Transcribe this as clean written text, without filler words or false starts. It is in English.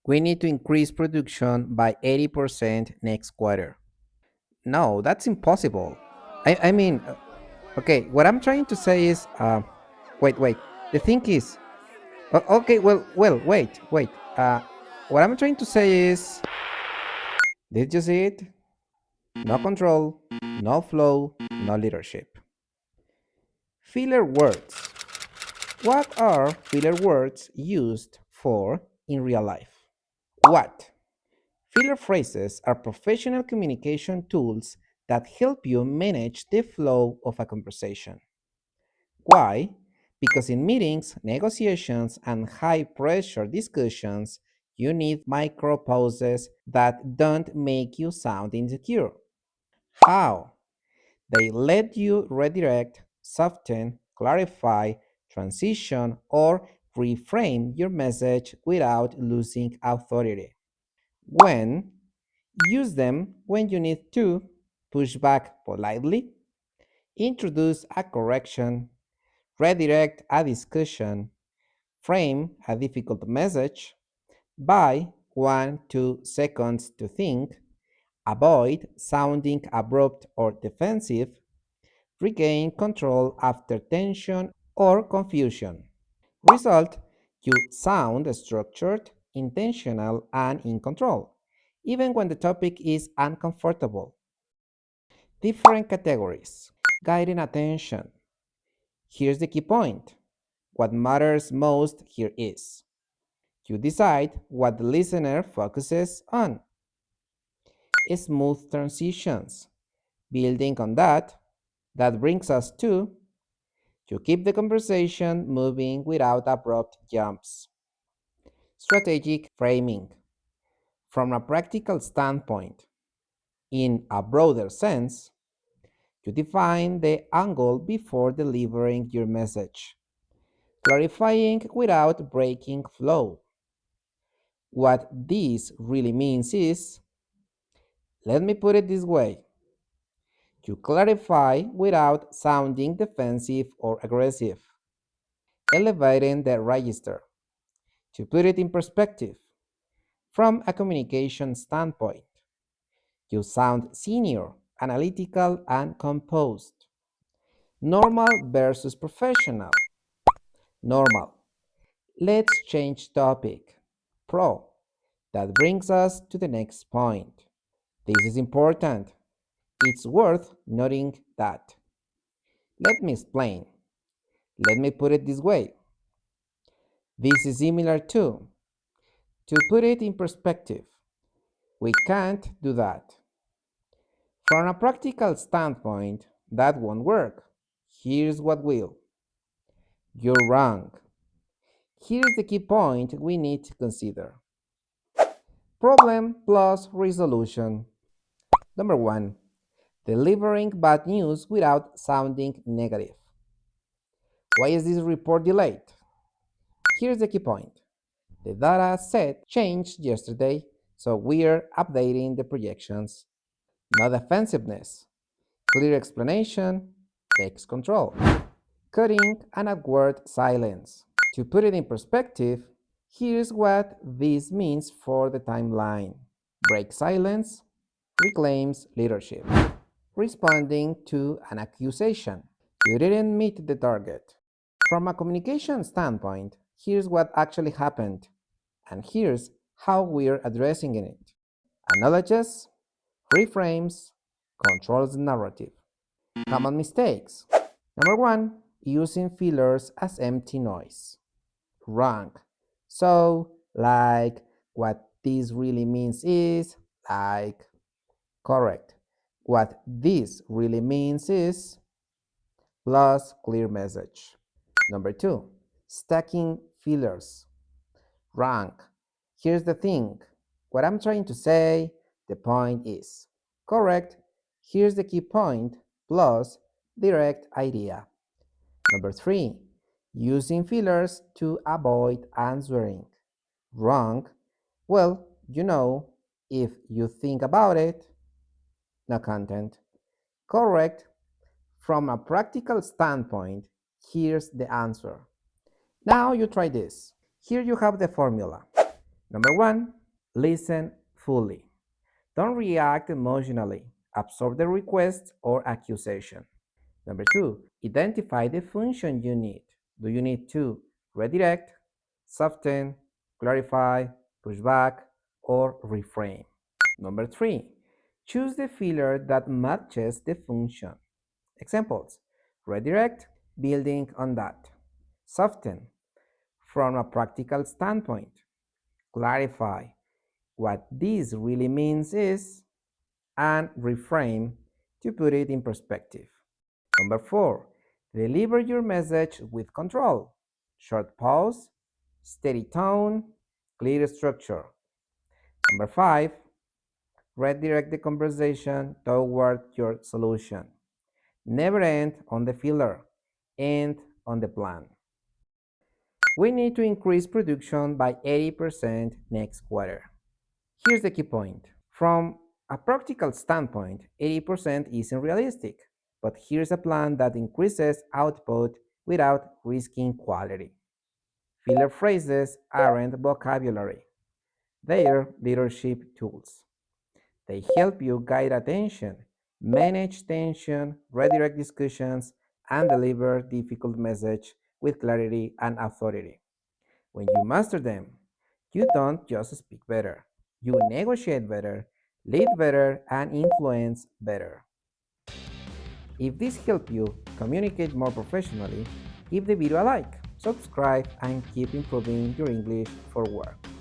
We need to increase production by 80% next quarter. No, that's impossible. I mean, okay, what I'm trying to say is, wait. The thing is, okay, wait. What I'm trying to say is, did you see it? No control, no flow, no leadership. Filler words. What are filler words used for in real life? What? Filler phrases are professional communication tools that help you manage the flow of a conversation. Why? Because in meetings, negotiations, and high pressure discussions, you need micro pauses that don't make you sound insecure. How? They let you redirect, soften, clarify, transition, or reframe your message without losing authority. When? Use them when you need to push back politely, introduce a correction, redirect a discussion, frame a difficult message, buy 1 2 seconds to think, avoid sounding abrupt or defensive, regain control after tension or confusion. Result: you sound structured, intentional, and in control, even when the topic is uncomfortable. Different categories. Guiding attention. Here's the key point. What matters most here is you decide what the listener focuses on. Smooth transitions. Building on that brings us to you keep the conversation moving without abrupt jumps. Strategic framing. From a practical standpoint, in a broader sense, you define the angle before delivering your message, clarifying without breaking flow. What this really means is, let me put it this way, you clarify without sounding defensive or aggressive, elevating the register. To put it in perspective, from a communication standpoint, you sound senior, analytical, and composed. Normal versus professional. Normal. Let's change topic. Pro. That brings us to the next point. This is important. It's worth noting that. Let me explain. Let me put it this way. This is similar to put it in perspective. We can't do that. From a practical standpoint, that won't work. Here's what will. You're wrong. Here's the key point we need to consider. Problem plus resolution. Number one, delivering bad news without sounding negative. Why is this report delayed? Here's the key point. The data set changed yesterday, so we're updating the projections. No defensiveness. Clear explanation takes control. Cutting an awkward silence. To put it in perspective, here's what this means for the timeline. Break silence, reclaims leadership. Responding to an accusation. You didn't meet the target. From a communication standpoint, here's what actually happened, and here's how we're addressing it. Acknowledges, reframes, controls the narrative. Common mistakes. Number one, using fillers as empty noise. Wrong. So, like, what this really means is, like, correct. What this really means is, plus clear message. Number two, stacking fillers. Wrong. Here's the thing. What I'm trying to say, the point is. Correct. Here's the key point, plus direct idea. Number three, using fillers to avoid answering. Wrong. Well, if you think about it, no content. Correct. From a practical standpoint, here's the answer. Now you try this. Here you have the formula. Number one, listen fully. Don't react emotionally. Absorb the request or accusation. Number two, identify the function you need. Do you need to redirect, soften, clarify, push back, or reframe? Number three, choose the filler that matches the function. Examples: redirect, building on that. Soften, from a practical standpoint. Clarify, what this really means is, and reframe, to put it in perspective. Number four, deliver your message with control. Short pause, steady tone, clear structure. Number five, redirect the conversation toward your solution. Never end on the filler, end on the plan. We need to increase production by 80% next quarter. Here's the key point. From a practical standpoint, 80% isn't realistic, but here's a plan that increases output without risking quality. Filler phrases aren't vocabulary, they're leadership tools. They help you guide attention, manage tension, redirect discussions, and deliver difficult message with clarity and authority. When you master them, you don't just speak better, you negotiate better, lead better, and influence better. If this helped you communicate more professionally, give the video a like, subscribe, and keep improving your English for work.